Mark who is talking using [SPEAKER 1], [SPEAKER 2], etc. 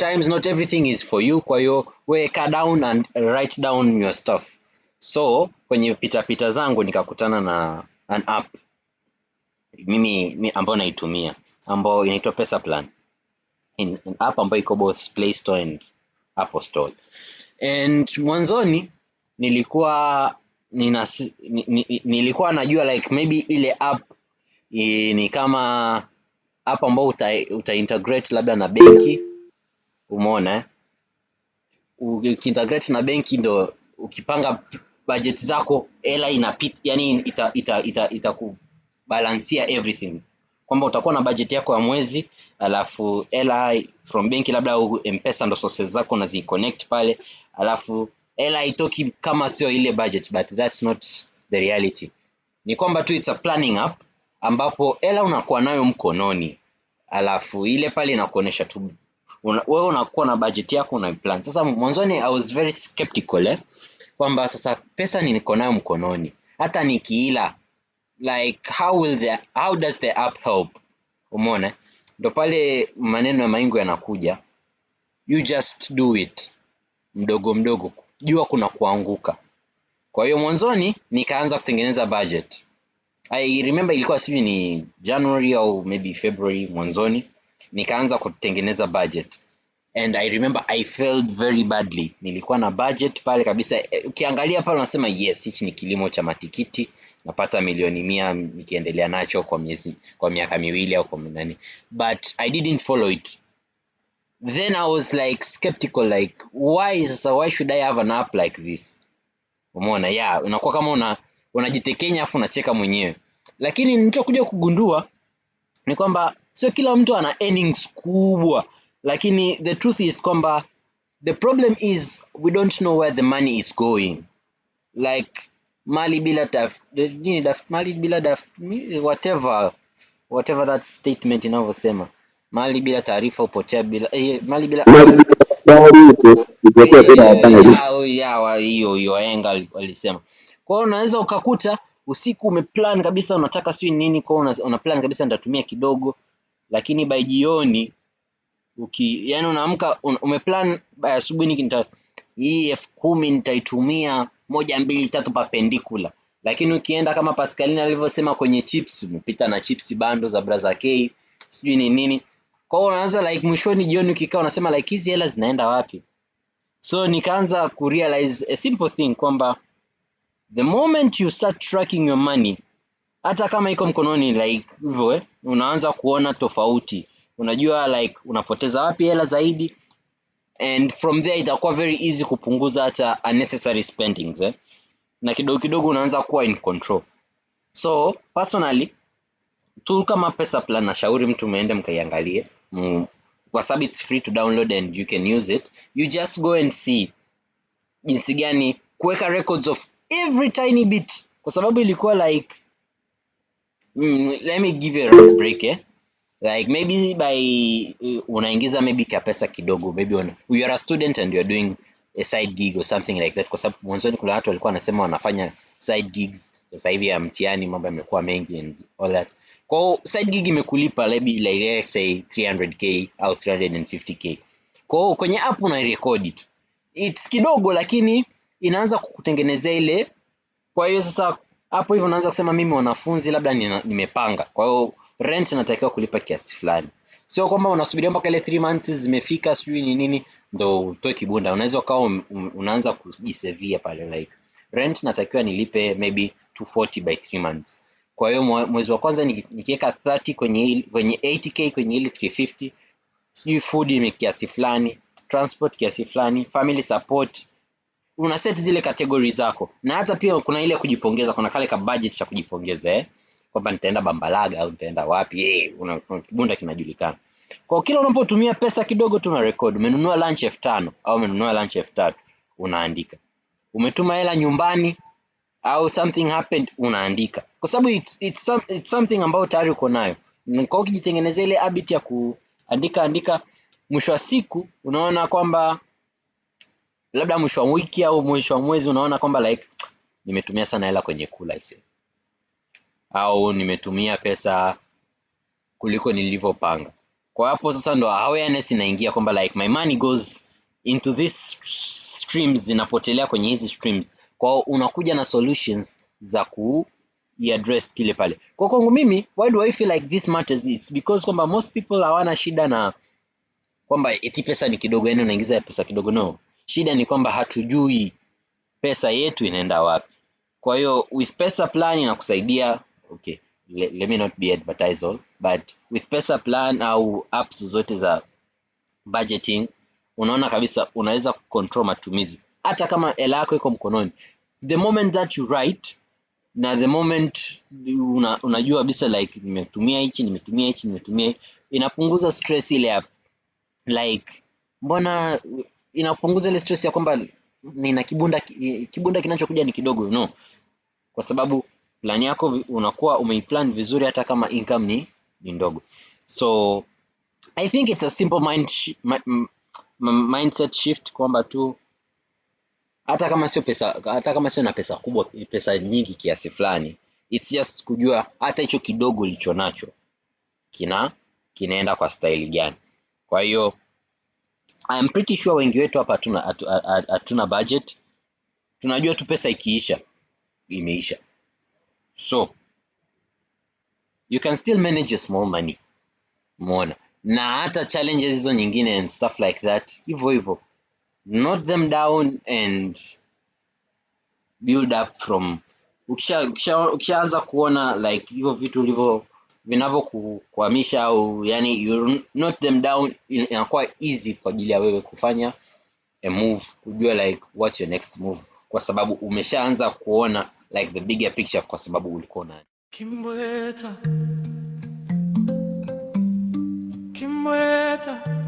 [SPEAKER 1] sometimes not everything is for you, kwa hiyo weka down and write down your stuff. So kwenye pita zangu nikakutana na an app mimi ambayo naitumia ambayo inaitwa Pesaplan. An app ambayo iko both Play Store and Apple Store. And mwanzoni nilikuwa najua like maybe ile app ni kama app ambayo uta integrate labda na benki, umeona ukiintegrate na benki ndo ukipanga budget zako hela inapita, yani itakubalansia everything, kwamba utakuwa na budget yako ya mwezi, alafu hela from benki labda au M-Pesa ndo sources zako na ziconnect pale, alafu hela itoki kama sio ile budget, but that's not the reality. Ni kwamba tu it's a planning app ambapo hela unakuwa nayo mkononi, alafu ile pale inakuonesha tu wewe unakuwa na budget yako na plan. Sasa mwanzoni I was very skeptical kwamba sasa pesa niko nayo mkononi, hata nikiila like how does the app help? Umeona, ndo pale maneno ya Maingu yanakuja, you just do it mdogo mdogo, jua kuna kuanguka. Kwa hiyo mwanzoni nikaanza kutengeneza budget. I remember ilikuwa sijui ni January au maybe February mwanzoni, nikaanza kutengeneza budget. And I remember I failed very badly. Nilikuwa na budget pale kabisa. Ukiangalia pale unasema yes, hichi ni kilimo cha matikiti, napata milioni 100 nikiendelea nacho kwa miaka miwili au kwa nani. But I didn't follow it. Then I was like skeptical, like why should I have an app like this? Umeona, unakuwa kama unajitekenya afu unacheka mwenyewe. Lakini nilichokuja kugundua ni kwamba sio kila mtu ana earnings kubwa, lakini the truth is kwamba the problem is we don't know where the money is going. Like mali bila whatever that statement inavyosema, mali bila taarifa upotea bila mali bila hiyo wahenga walisema. Kwa hiyo unaweza ukakuta usiku umeplan kabisa unataka sio nini, kwa una plan kabisa nitatumia kidogo, lakini by jioni yani unaamka umeplan asubuhi hii 10,000 nitaitumia 1 2 3 perpendicular, lakini ukienda kama Pascaline alivyosema kwenye chips, umepita na chips bando za Brother K sijui ni nini. Kwa hiyo unaanza like mwishoni jioni ukikaa unasema like hizi hela zinaenda wapi? So nikaanza kurealize a simple thing kwamba the moment you start tracking your money, hata kama iko mkononi like hivyo unaanza kuona tofauti, unajua like unapoteza wapi hela zaidi, and from there itakuwa very easy kupunguza hata unnecessary spendings na kidogo kidogo unaanza kuwa in control. So personally tool kama Pesaplan nashauri mtu muende mkaiangalie, kwa sababu it's free to download and you can use it. You just go and see jinsi gani kuweka records of every tiny bit, kwa sababu ilikuwa like let me give you a rough break like maybe by unaingiza maybe pesa kidogo, maybe you are a student and you are doing a side gig or something like that, kwa sababu mwanzoni kuna watu walikuwa wanasema wanafanya side gigs. Sasa hivi ya mtihani mambo yamekuwa mengi and all that. Kwa side gig imekulipa maybe like let's say 300k au 350k. Kwa kwenye app una record it, it's kidogo lakini inaanza kukutengenezea ile. Kwa hiyo sasa hapo hivyo unaanza kusema mimi wanafunzi labda nimepanga, kwa hiyo rent natakiwa kulipa kiasi fulani. Sio kwamba unasubiria mpaka ile 3 months zimefika sijui ni nini ndo utoe kibunda. Unaweza ukawa unaanza kujisevia pale like rent natakiwa nilipe maybe 240 by 3 months. Kwa hiyo mwezi wa kwanza nikiweka 30 kwenye 80k kwenye ile 350, sijui food ni kiasi fulani, transport kiasi fulani, family support, una set zile categories zako. Na hata pia kuna ile kujipongeza, kuna kale ka budget cha kujipongeza kwamba nitaenda Bambalaga au nitaenda wapi, una kibunda kinajulikana. Kwa kila unapotumia pesa kidogo tu na record, umenunua lunch 5,000 au umenunua lunch 3,000 unaandika. Umetuma hela nyumbani au something happened unaandika, kwa sababu it's something ambayo tayari uko nayo. Kwa ukijitengenezea ile habit ya kuandika, mwisho wa siku unaona kwamba labda mwisho wa wiki au mwisho wa mwezi unaona kwamba like nimetumia sana hela kwenye kula au nimetumia pesa kuliko nilivyopanga. Kwa hapo sasa ndo awareness inaingia kwamba like my money goes into these streams, zinapotelea kwenye hizi streams. Kwa unakuja na solutions za address kile pale. Kwa kwangu mimi, why do I feel like this matters? It's because kwamba most people hawana shida na kwamba eti pesa ni kidogo, yani unaingiza pesa kidogo. No, shida ni kwamba hatujui pesa yetu inaenda wapi. Kwa hiyo with Pesa Plan inakusaidia, okay, let me not be advertisal, but with Pesa Plan au apps zote za budgeting, unaona kabisa unaweza control matumizi hata kama hela yako iko mkononi. The moment that you write na the moment unajua kabisa like nimetumia hichi, inapunguza stress ile ya like, mbona inapunguza ile stress ya kwamba nina kibunda kinachokuja ni kidogo. No, kwa sababu plan yako unakuwa umeiplan vizuri hata kama income ni ndogo. So I think it's a simple mindset shift kwamba tu hata kama sio na pesa kubwa, pesa nyingi kiasi fulani, it's just kujua hata hicho kidogo ulicho nacho kinaenda kwa style gani. Kwa hiyo I'm pretty sure wengi wetu hapa hatuna budget. Tunajua tu pesa ikiisha imeisha. So you can still manage a small money. Umeona? Na hata challenges hizo nyingine and stuff like that, hivyo note them down and build up from. Ukishaanza kuona like hivyo vitu vinavyokuhamisha au yani you note them down, inakuwa easy kwa ajili ya wewe kufanya a move, kujua like what's your next move, kwa sababu umeshaanza kuona like the bigger picture, kwa sababu ulikuwa na Kimbweta